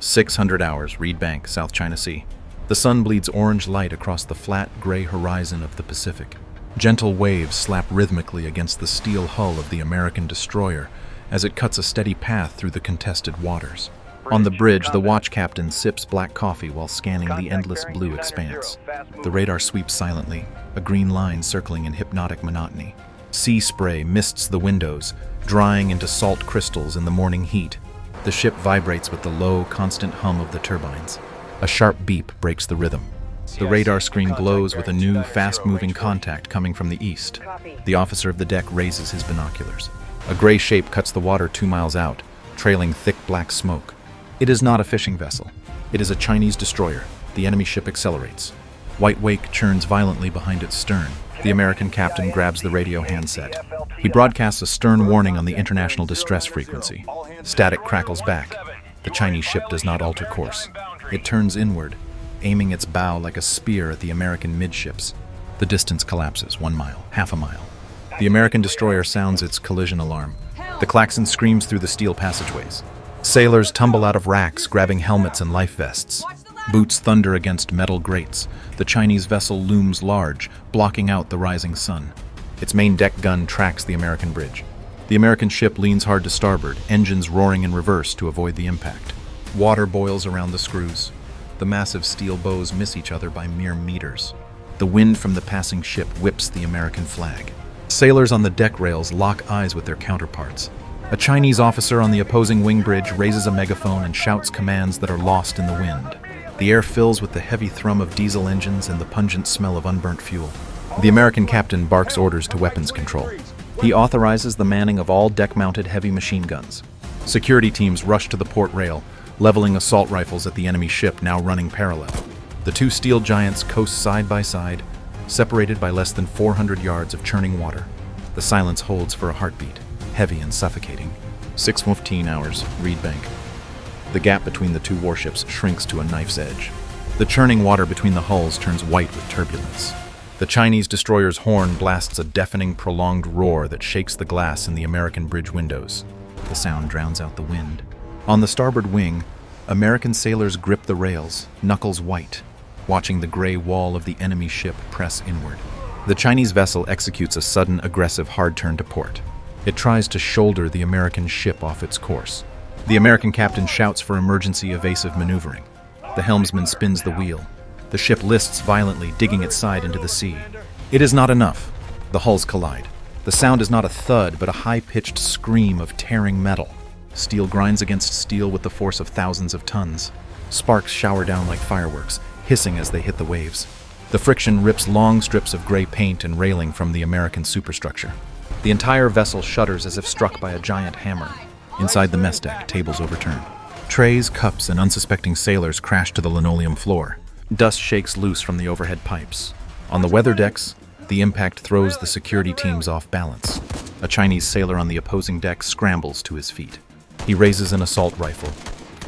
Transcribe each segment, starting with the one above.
600 hours, Reed Bank, South China Sea. The sun bleeds orange light across the flat, gray horizon of the Pacific. Gentle waves slap rhythmically against the steel hull of the American destroyer as it cuts a steady path through the contested waters. On the bridge, the watch captain sips black coffee while scanning the endless blue expanse. The radar sweeps silently, a green line circling in hypnotic monotony. Sea spray mists the windows, drying into salt crystals in the morning heat. The ship vibrates with the low, constant hum of the turbines. A sharp beep breaks the rhythm. The radar screen glows with a new, fast-moving contact coming from the east. The officer of the deck raises his binoculars. A gray shape cuts the water 2 miles out, trailing thick black smoke. It is not a fishing vessel. It is a Chinese destroyer. The enemy ship accelerates. White wake churns violently behind its stern. The American captain grabs the radio handset. He broadcasts a stern warning on the international distress frequency. Static crackles back. The Chinese ship does not alter course. It turns inward, aiming its bow like a spear at the American midships. The distance collapses 1 mile, half a mile. The American destroyer sounds its collision alarm. The klaxon screams through the steel passageways. Sailors tumble out of racks, grabbing helmets and life vests. Boots thunder against metal grates. The Chinese vessel looms large, blocking out the rising sun. Its main deck gun tracks the American bridge. The American ship leans hard to starboard, engines roaring in reverse to avoid the impact. Water boils around the screws. The massive steel bows miss each other by mere meters. The wind from the passing ship whips the American flag. Sailors on the deck rails lock eyes with their counterparts. A Chinese officer on the opposing wing bridge raises a megaphone and shouts commands that are lost in the wind. The air fills with the heavy thrum of diesel engines and the pungent smell of unburnt fuel. The American captain barks orders to weapons control. He authorizes the manning of all deck-mounted heavy machine guns. Security teams rush to the port rail, leveling assault rifles at the enemy ship now running parallel. The two steel giants coast side by side, separated by less than 400 yards of churning water. The silence holds for a heartbeat, heavy and suffocating. 6:15 hours, Reed Bank. The gap between the two warships shrinks to a knife's edge. The churning water between the hulls turns white with turbulence. The Chinese destroyer's horn blasts a deafening, prolonged roar that shakes the glass in the American bridge windows. The sound drowns out the wind. On the starboard wing, American sailors grip the rails, knuckles white, watching the gray wall of the enemy ship press inward. The Chinese vessel executes a sudden, aggressive hard turn to port. It tries to shoulder the American ship off its course. The American captain shouts for emergency evasive maneuvering. The helmsman spins the wheel. The ship lists violently, digging its side into the sea. It is not enough. The hulls collide. The sound is not a thud, but a high-pitched scream of tearing metal. Steel grinds against steel with the force of thousands of tons. Sparks shower down like fireworks, hissing as they hit the waves. The friction rips long strips of gray paint and railing from the American superstructure. The entire vessel shudders as if struck by a giant hammer. Inside the mess deck, tables overturn. Trays, cups, and unsuspecting sailors crash to the linoleum floor. Dust shakes loose from the overhead pipes. On the weather decks, the impact throws the security teams off balance. A Chinese sailor on the opposing deck scrambles to his feet. He raises an assault rifle.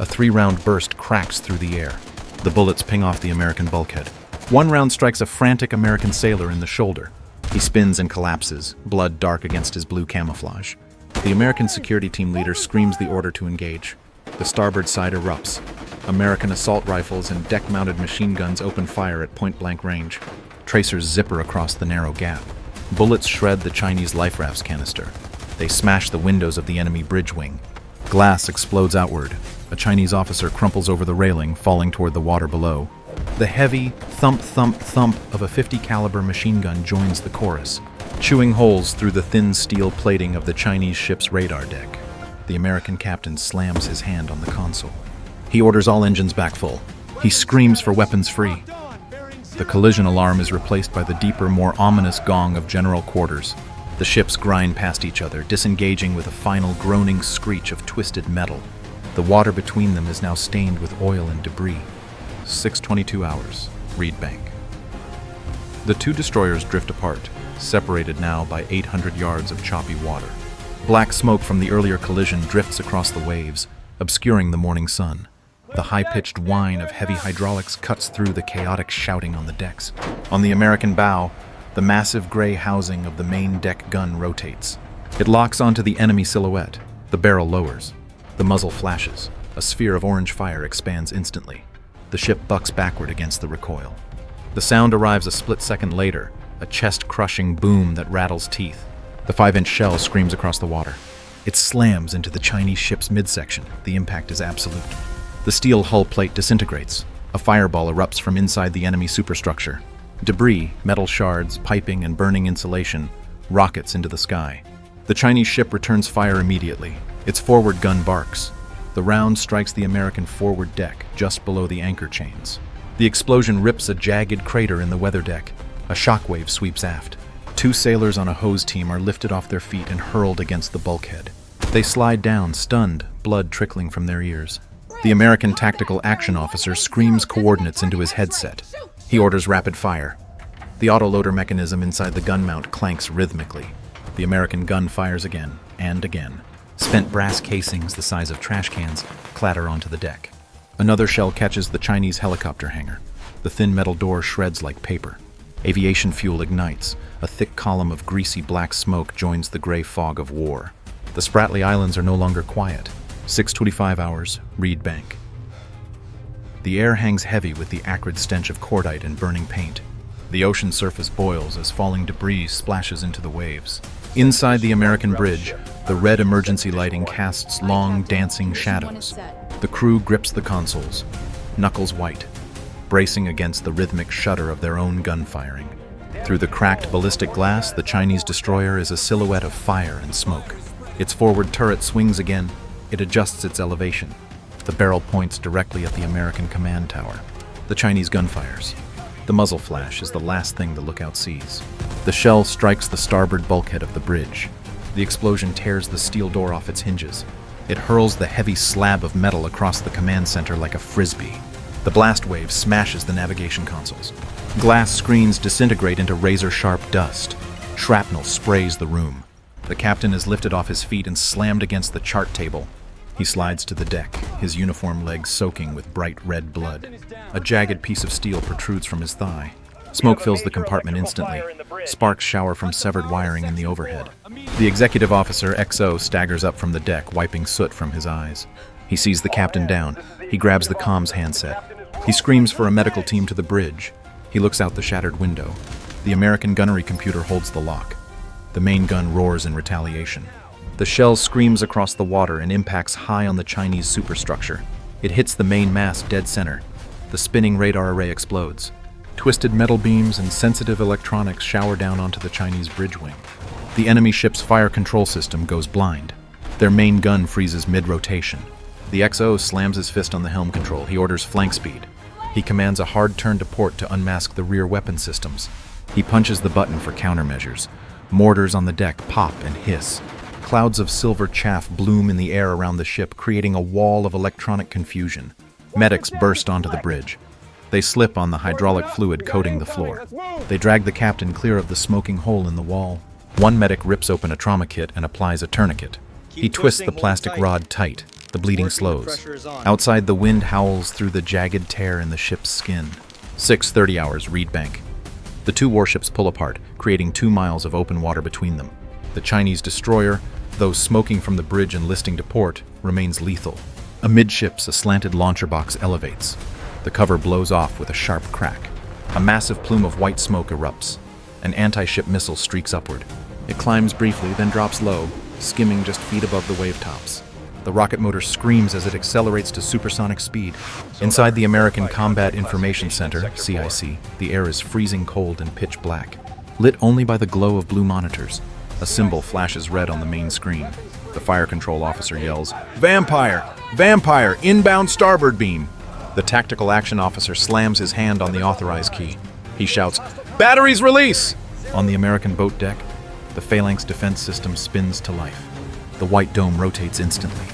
A 3-round burst cracks through the air. The bullets ping off the American bulkhead. One round strikes a frantic American sailor in the shoulder. He spins and collapses, blood dark against his blue camouflage. The American security team leader screams the order to engage. The starboard side erupts. American assault rifles and deck-mounted machine guns open fire at point-blank range. Tracers zipper across the narrow gap. Bullets shred the Chinese life rafts canister. They smash the windows of the enemy bridge wing. Glass explodes outward. A Chinese officer crumples over the railing, falling toward the water below. The heavy thump, thump, thump of a .50 caliber machine gun joins the chorus, chewing holes through the thin steel plating of the Chinese ship's radar deck. The American captain slams his hand on the console. He orders all engines back full. He screams for weapons free. The collision alarm is replaced by the deeper, more ominous gong of general quarters. The ships grind past each other, disengaging with a final groaning screech of twisted metal. The water between them is now stained with oil and debris. 6:22 hours, Reed Bank. The two destroyers drift apart, separated now by 800 yards of choppy water. Black smoke from the earlier collision drifts across the waves, obscuring the morning sun. The high-pitched whine of heavy hydraulics cuts through the chaotic shouting on the decks. On the American bow, the massive gray housing of the main deck gun rotates. It locks onto the enemy silhouette. The barrel lowers. The muzzle flashes. A sphere of orange fire expands instantly. The ship bucks backward against the recoil. The sound arrives a split second later, a chest-crushing boom that rattles teeth. The 5-inch shell screams across the water. It slams into the Chinese ship's midsection. The impact is absolute. The steel hull plate disintegrates. A fireball erupts from inside the enemy superstructure. Debris, metal shards, piping, and burning insulation rockets into the sky. The Chinese ship returns fire immediately. Its forward gun barks. The round strikes the American forward deck, just below the anchor chains. The explosion rips a jagged crater in the weather deck. A shockwave sweeps aft. 2 sailors on a hose team are lifted off their feet and hurled against the bulkhead. They slide down, stunned, blood trickling from their ears. The American tactical action officer screams coordinates into his headset. He orders rapid fire. The autoloader mechanism inside the gun mount clanks rhythmically. The American gun fires again and again. Spent brass casings the size of trash cans clatter onto the deck. Another shell catches the Chinese helicopter hangar. The thin metal door shreds like paper. Aviation fuel ignites. A thick column of greasy black smoke joins the gray fog of war. The Spratly Islands are no longer quiet. 6:25 hours, Reed Bank. The air hangs heavy with the acrid stench of cordite and burning paint. The ocean surface boils as falling debris splashes into the waves. Inside the American bridge, the red emergency lighting casts long, dancing shadows. The crew grips the consoles, knuckles white, bracing against the rhythmic shudder of their own gun firing. Through the cracked ballistic glass, the Chinese destroyer is a silhouette of fire and smoke. Its forward turret swings again. It adjusts its elevation. The barrel points directly at the American command tower. The Chinese gun fires. The muzzle flash is the last thing the lookout sees. The shell strikes the starboard bulkhead of the bridge. The explosion tears the steel door off its hinges. It hurls the heavy slab of metal across the command center like a frisbee. The blast wave smashes the navigation consoles. Glass screens disintegrate into razor-sharp dust. Shrapnel sprays the room. The captain is lifted off his feet and slammed against the chart table. He slides to the deck, his uniform legs soaking with bright red blood. A jagged piece of steel protrudes from his thigh. Smoke fills the compartment instantly. Sparks shower from severed wiring in the overhead. The executive officer, XO, staggers up from the deck, wiping soot from his eyes. He sees the captain down. He grabs the comms handset. He screams for a medical team to the bridge. He looks out the shattered window. The American gunnery computer holds the lock. The main gun roars in retaliation. The shell screams across the water and impacts high on the Chinese superstructure. It hits the main mast dead center. The spinning radar array explodes. Twisted metal beams and sensitive electronics shower down onto the Chinese bridge wing. The enemy ship's fire control system goes blind. Their main gun freezes mid-rotation. The XO slams his fist on the helm control. He orders flank speed. He commands a hard turn to port to unmask the rear weapon systems. He punches the button for countermeasures. Mortars on the deck pop and hiss. Clouds of silver chaff bloom in the air around the ship, creating a wall of electronic confusion. Medics burst onto the bridge. They slip on the hydraulic fluid coating the floor. They drag the captain clear of the smoking hole in the wall. One medic rips open a trauma kit and applies a tourniquet. He twists the plastic rod tight. The bleeding slows. Outside, the wind howls through the jagged tear in the ship's skin. 6:30 hours, Reed Bank. The 2 warships pull apart, creating 2 miles of open water between them. The Chinese destroyer, though smoking from the bridge and listing to port, remains lethal. Amidships, a slanted launcher box elevates. The cover blows off with a sharp crack. A massive plume of white smoke erupts. An anti-ship missile streaks upward. It climbs briefly, then drops low, skimming just feet above the wave tops. The rocket motor screams as it accelerates to supersonic speed. Inside the American Combat Information Center, CIC, the air is freezing cold and pitch black, lit only by the glow of blue monitors. A symbol flashes red on the main screen. The fire control officer yells, "Vampire! Vampire! Inbound starboard beam!" The tactical action officer slams his hand on the authorized key. He shouts, "Batteries release!" On the American boat deck, the phalanx defense system spins to life. The white dome rotates instantly.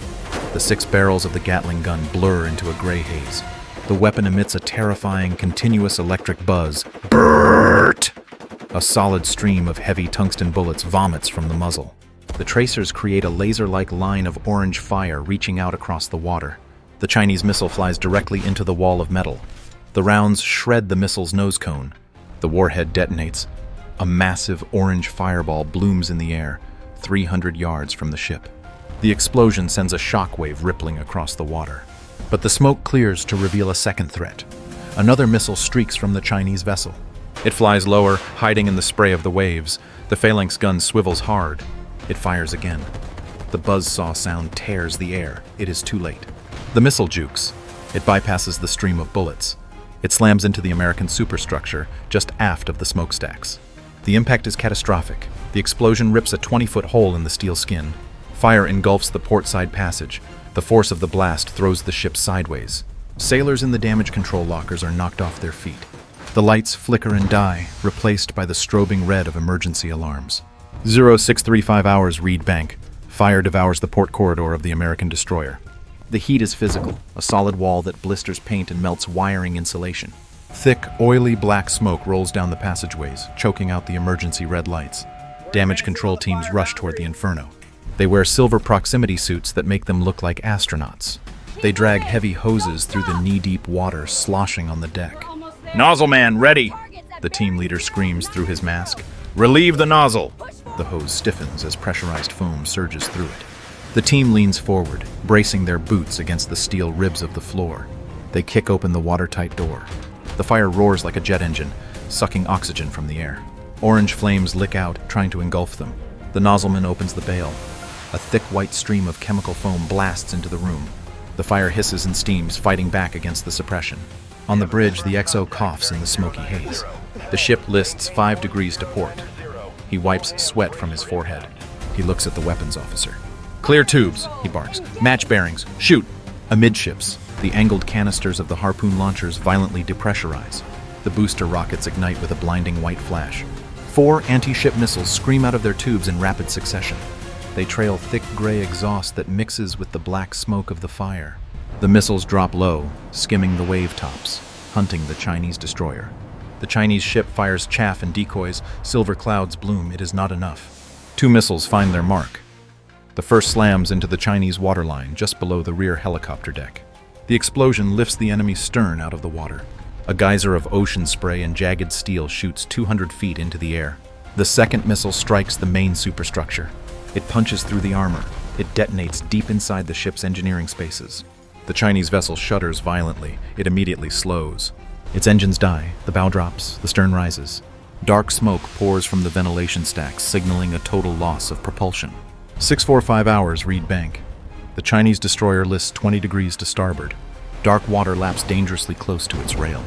The 6 barrels of the Gatling gun blur into a gray haze. The weapon emits a terrifying, continuous electric buzz. Brrrt! A solid stream of heavy tungsten bullets vomits from the muzzle. The tracers create a laser-like line of orange fire reaching out across the water. The Chinese missile flies directly into the wall of metal. The rounds shred the missile's nose cone. The warhead detonates. A massive orange fireball blooms in the air, 300 yards from the ship. The explosion sends a shockwave rippling across the water. But the smoke clears to reveal a second threat. Another missile streaks from the Chinese vessel. It flies lower, hiding in the spray of the waves. The phalanx gun swivels hard. It fires again. The buzzsaw sound tears the air. It is too late. The missile jukes. It bypasses the stream of bullets. It slams into the American superstructure just aft of the smokestacks. The impact is catastrophic. The explosion rips a 20-foot hole in the steel skin. Fire engulfs the portside passage. The force of the blast throws the ship sideways. Sailors in the damage control lockers are knocked off their feet. The lights flicker and die, replaced by the strobing red of emergency alarms. 0635 hours, Reed Bank. Fire devours the port corridor of the American destroyer. The heat is physical, a solid wall that blisters paint and melts wiring insulation. Thick, oily black smoke rolls down the passageways, choking out the emergency red lights. Damage control teams rush toward the inferno. They wear silver proximity suits that make them look like astronauts. They drag heavy hoses through the knee-deep water sloshing on the deck. "Nozzle man, ready!" The team leader screams through his mask. "Relieve the nozzle!" The hose stiffens as pressurized foam surges through it. The team leans forward, bracing their boots against the steel ribs of the floor. They kick open the watertight door. The fire roars like a jet engine, sucking oxygen from the air. Orange flames lick out, trying to engulf them. The nozzleman opens the bail. A thick white stream of chemical foam blasts into the room. The fire hisses and steams, fighting back against the suppression. On the bridge, the XO coughs in the smoky haze. The ship lists 5 degrees to port. He wipes sweat from his forehead. He looks at the weapons officer. "Clear tubes," he barks. "Match bearings. Shoot!" Amidships, the angled canisters of the harpoon launchers violently depressurize. The booster rockets ignite with a blinding white flash. 4 anti-ship missiles scream out of their tubes in rapid succession. They trail thick gray exhaust that mixes with the black smoke of the fire. The missiles drop low, skimming the wave tops, hunting the Chinese destroyer. The Chinese ship fires chaff and decoys. Silver clouds bloom. It is not enough. 2 missiles find their mark. The first slams into the Chinese waterline just below the rear helicopter deck. The explosion lifts the enemy's stern out of the water. A geyser of ocean spray and jagged steel shoots 200 feet into the air. The second missile strikes the main superstructure. It punches through the armor. It detonates deep inside the ship's engineering spaces. The Chinese vessel shudders violently. It immediately slows. Its engines die. The bow drops. The stern rises. Dark smoke pours from the ventilation stacks, signaling a total loss of propulsion. 645 hours, Reed Bank. The Chinese destroyer lists 20 degrees to starboard. Dark water laps dangerously close to its rail.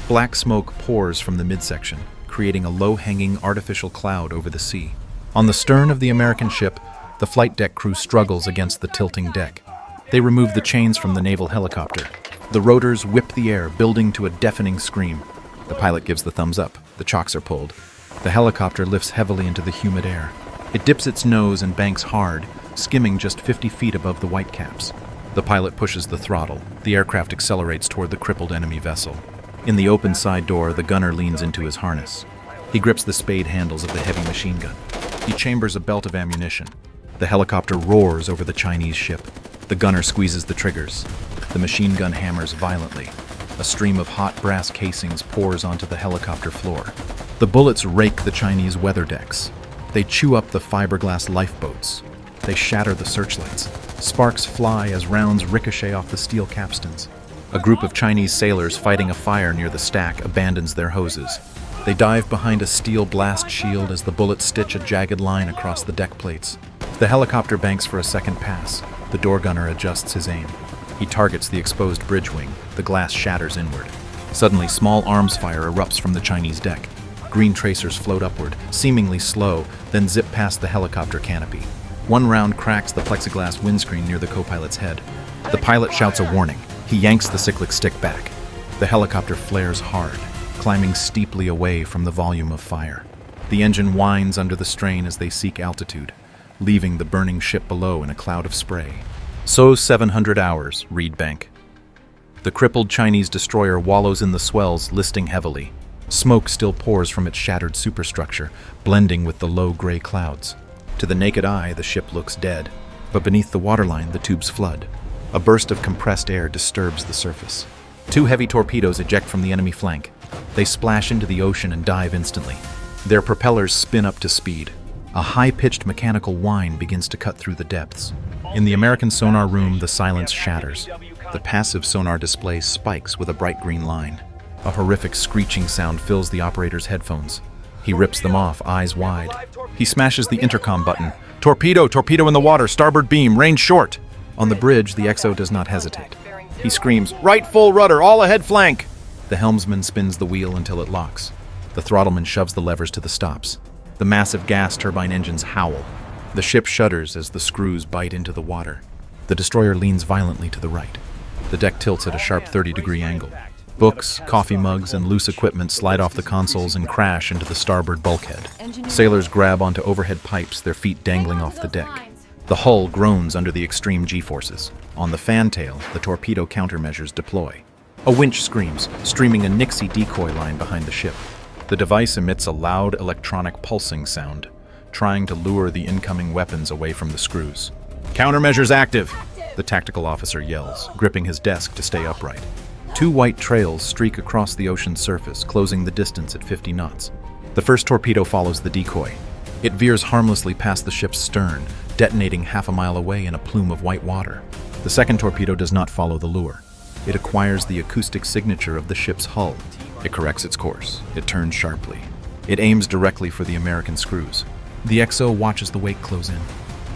Black smoke pours from the midsection, creating a low-hanging artificial cloud over the sea. On the stern of the American ship, the flight deck crew struggles against the tilting deck. They remove the chains from the naval helicopter. The rotors whip the air, building to a deafening scream. The pilot gives the thumbs up. The chocks are pulled. The helicopter lifts heavily into the humid air. It dips its nose and banks hard, skimming just 50 feet above the whitecaps. The pilot pushes the throttle. The aircraft accelerates toward the crippled enemy vessel. In the open side door, the gunner leans into his harness. He grips the spade handles of the heavy machine gun. He chambers a belt of ammunition. The helicopter roars over the Chinese ship. The gunner squeezes the triggers. The machine gun hammers violently. A stream of hot brass casings pours onto the helicopter floor. The bullets rake the Chinese weather decks. They chew up the fiberglass lifeboats. They shatter the searchlights. Sparks fly as rounds ricochet off the steel capstans. A group of Chinese sailors fighting a fire near the stack abandons their hoses. They dive behind a steel blast shield as the bullets stitch a jagged line across the deck plates. The helicopter banks for a second pass. The door gunner adjusts his aim. He targets the exposed bridge wing. The glass shatters inward. Suddenly, small arms fire erupts from the Chinese deck. Green tracers float upward, seemingly slow, then zip past the helicopter canopy. One round cracks the plexiglass windscreen near the co-pilot's head. The pilot shouts a warning. He yanks the cyclic stick back. The helicopter flares hard, climbing steeply away from the volume of fire. The engine whines under the strain as they seek altitude, leaving the burning ship below in a cloud of spray. So 700 hours, Reed Bank. The crippled Chinese destroyer wallows in the swells, listing heavily. Smoke still pours from its shattered superstructure, blending with the low gray clouds. To the naked eye, the ship looks dead, but beneath the waterline, the tubes flood. A burst of compressed air disturbs the surface. 2 heavy torpedoes eject from the enemy flank. They splash into the ocean and dive instantly. Their propellers spin up to speed. A high-pitched mechanical whine begins to cut through the depths. In the American sonar room, the silence shatters. The passive sonar display spikes with a bright green line. A horrific screeching sound fills the operator's headphones. He rips them off, eyes wide. He smashes the intercom button. Torpedo! Torpedo in the water! Starboard beam! Range short! On the bridge, the XO does not hesitate. He screams, "Right full rudder! All ahead flank!" The helmsman spins the wheel until it locks. The throttleman shoves the levers to the stops. The massive gas turbine engines howl. The ship shudders as the screws bite into the water. The destroyer leans violently to the right. The deck tilts at a sharp 30-degree angle. Books, coffee mugs, and loose equipment slide off the consoles and crash into the starboard bulkhead. Sailors grab onto overhead pipes, their feet dangling off the deck. The hull groans under the extreme G-forces. On the fantail, the torpedo countermeasures deploy. A winch screams, streaming a Nixie decoy line behind the ship. The device emits a loud electronic pulsing sound, trying to lure the incoming weapons away from the screws. "Countermeasures active!" the tactical officer yells, gripping his desk to stay upright. Two white trails streak across the ocean's surface, closing the distance at 50 knots. The first torpedo follows the decoy. It veers harmlessly past the ship's stern, detonating half a mile away in a plume of white water. The second torpedo does not follow the lure. It acquires the acoustic signature of the ship's hull. It corrects its course. It turns sharply. It aims directly for the American screws. The XO watches the wake close in.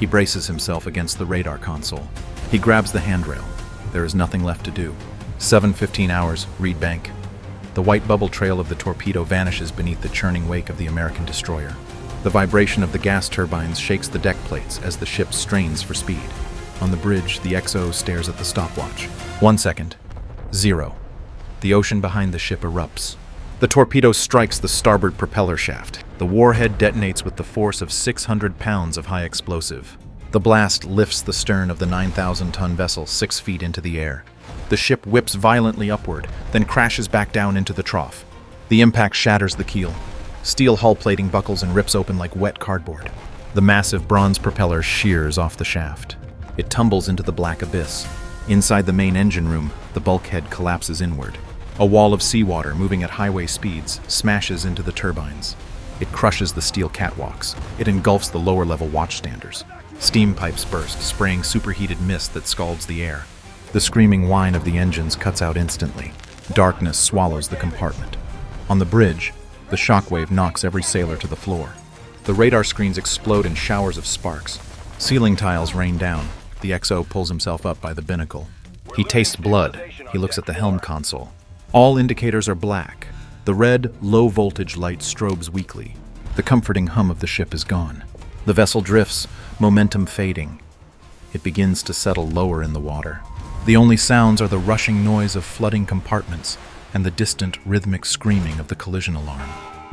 He braces himself against the radar console. He grabs the handrail. There is nothing left to do. 7:15 hours, Reed Bank. The white bubble trail of the torpedo vanishes beneath the churning wake of the American destroyer. The vibration of the gas turbines shakes the deck plates as the ship strains for speed. On the bridge, the XO stares at the stopwatch. 1 second. 0. The ocean behind the ship erupts. The torpedo strikes the starboard propeller shaft. The warhead detonates with the force of 600 pounds of high explosive. The blast lifts the stern of the 9,000-ton vessel 6 feet into the air. The ship whips violently upward, then crashes back down into the trough. The impact shatters the keel. Steel hull plating buckles and rips open like wet cardboard. The massive bronze propeller shears off the shaft. It tumbles into the black abyss. Inside the main engine room, the bulkhead collapses inward. A wall of seawater, moving at highway speeds, smashes into the turbines. It crushes the steel catwalks. It engulfs the lower-level watchstanders. Steam pipes burst, spraying superheated mist that scalds the air. The screaming whine of the engines cuts out instantly. Darkness swallows the compartment. On the bridge, the shockwave knocks every sailor to the floor. The radar screens explode in showers of sparks. Ceiling tiles rain down. The XO pulls himself up by the binnacle. He tastes blood. He looks at the helm console. All indicators are black. The red, low-voltage light strobes weakly. The comforting hum of the ship is gone. The vessel drifts, momentum fading. It begins to settle lower in the water. The only sounds are the rushing noise of flooding compartments and the distant, rhythmic screaming of the collision alarm.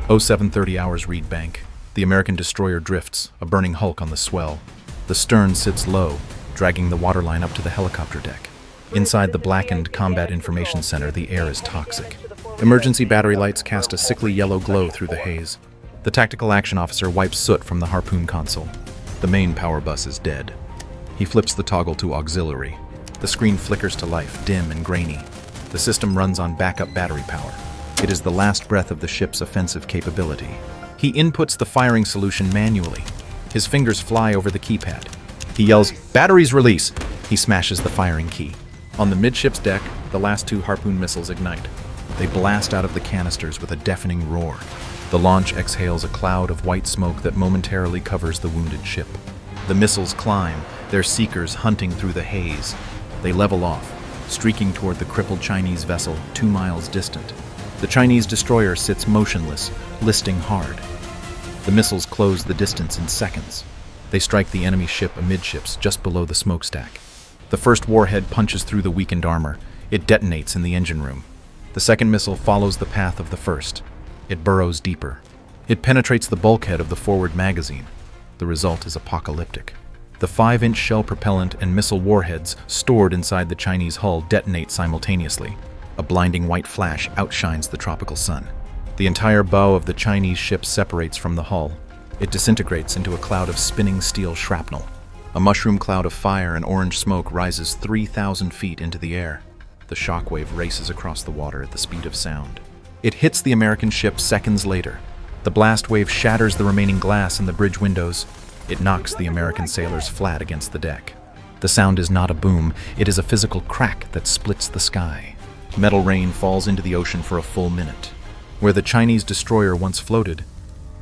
0730 hours, Reed Bank. The American destroyer drifts, a burning hulk on the swell. The stern sits low, dragging the waterline up to the helicopter deck. Inside the blackened Combat Information Center, the air is toxic. Emergency battery lights cast a sickly yellow glow through the haze. The tactical action officer wipes soot from the harpoon console. The main power bus is dead. He flips the toggle to auxiliary. The screen flickers to life, dim and grainy. The system runs on backup battery power. It is the last breath of the ship's offensive capability. He inputs the firing solution manually. His fingers fly over the keypad. He yells, "Batteries release!" He smashes the firing key. On the midships deck, the last 2 harpoon missiles ignite. They blast out of the canisters with a deafening roar. The launch exhales a cloud of white smoke that momentarily covers the wounded ship. The missiles climb, their seekers hunting through the haze. They level off, streaking toward the crippled Chinese vessel 2 miles distant. The Chinese destroyer sits motionless, listing hard. The missiles close the distance in seconds. They strike the enemy ship amidships, just below the smokestack. The first warhead punches through the weakened armor. It detonates in the engine room. The second missile follows the path of the first. It burrows deeper. It penetrates the bulkhead of the forward magazine. The result is apocalyptic. The 5-inch shell propellant and missile warheads stored inside the Chinese hull detonate simultaneously. A blinding white flash outshines the tropical sun. The entire bow of the Chinese ship separates from the hull. It disintegrates into a cloud of spinning steel shrapnel. A mushroom cloud of fire and orange smoke rises 3,000 feet into the air. The shockwave races across the water at the speed of sound. It hits the American ship seconds later. The blast wave shatters the remaining glass in the bridge windows. It knocks the American sailors flat against the deck. The sound is not a boom, it is a physical crack that splits the sky. Metal rain falls into the ocean for a full minute. Where the Chinese destroyer once floated,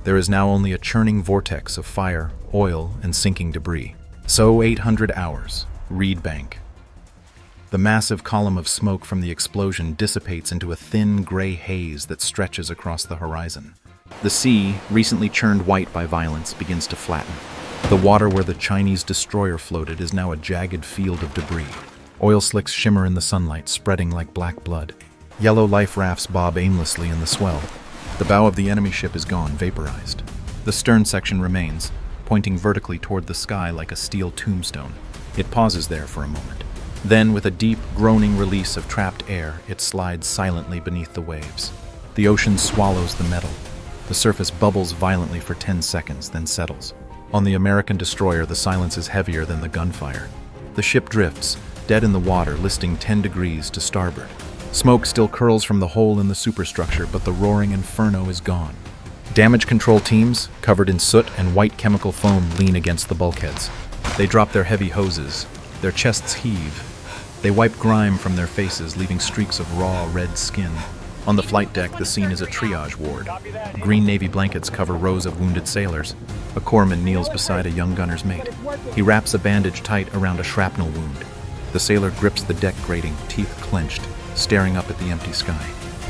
there is now only a churning vortex of fire, oil, and sinking debris. So 800 hours, Reed Bank. The massive column of smoke from the explosion dissipates into a thin gray haze that stretches across the horizon. The sea, recently churned white by violence, begins to flatten. The water where the Chinese destroyer floated is now a jagged field of debris. Oil slicks shimmer in the sunlight, spreading like black blood. Yellow life rafts bob aimlessly in the swell. The bow of the enemy ship is gone, vaporized. The stern section remains, pointing vertically toward the sky like a steel tombstone. It pauses there for a moment. Then, with a deep, groaning release of trapped air, it slides silently beneath the waves. The ocean swallows the metal. The surface bubbles violently for 10 seconds, then settles. On the American destroyer, the silence is heavier than the gunfire. The ship drifts, dead in the water, listing 10 degrees to starboard. Smoke still curls from the hole in the superstructure, but the roaring inferno is gone. Damage control teams, covered in soot and white chemical foam, lean against the bulkheads. They drop their heavy hoses. Their chests heave. They wipe grime from their faces, leaving streaks of raw, red skin. On the flight deck, the scene is a triage ward. Green Navy blankets cover rows of wounded sailors. A corpsman kneels beside a young gunner's mate. He wraps a bandage tight around a shrapnel wound. The sailor grips the deck grating, teeth clenched, staring up at the empty sky.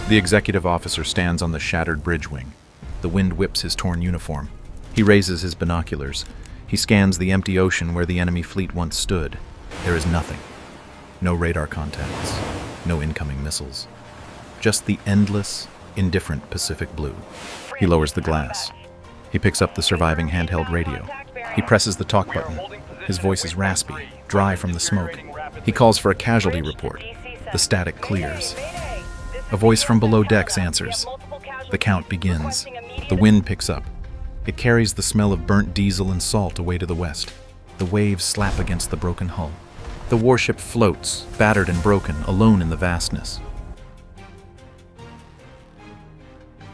The executive officer stands on the shattered bridge wing. The wind whips his torn uniform. He raises his binoculars. He scans the empty ocean where the enemy fleet once stood. There is nothing. No radar contacts. No incoming missiles. Just the endless, indifferent Pacific blue. He lowers the glass. He picks up the surviving handheld radio. He presses the talk button. His voice is raspy, dry from the smoke. He calls for a casualty report. The static clears. A voice from below decks answers. The count begins. The wind picks up. It carries the smell of burnt diesel and salt away to the west. The waves slap against the broken hull. The warship floats, battered and broken, alone in the vastness.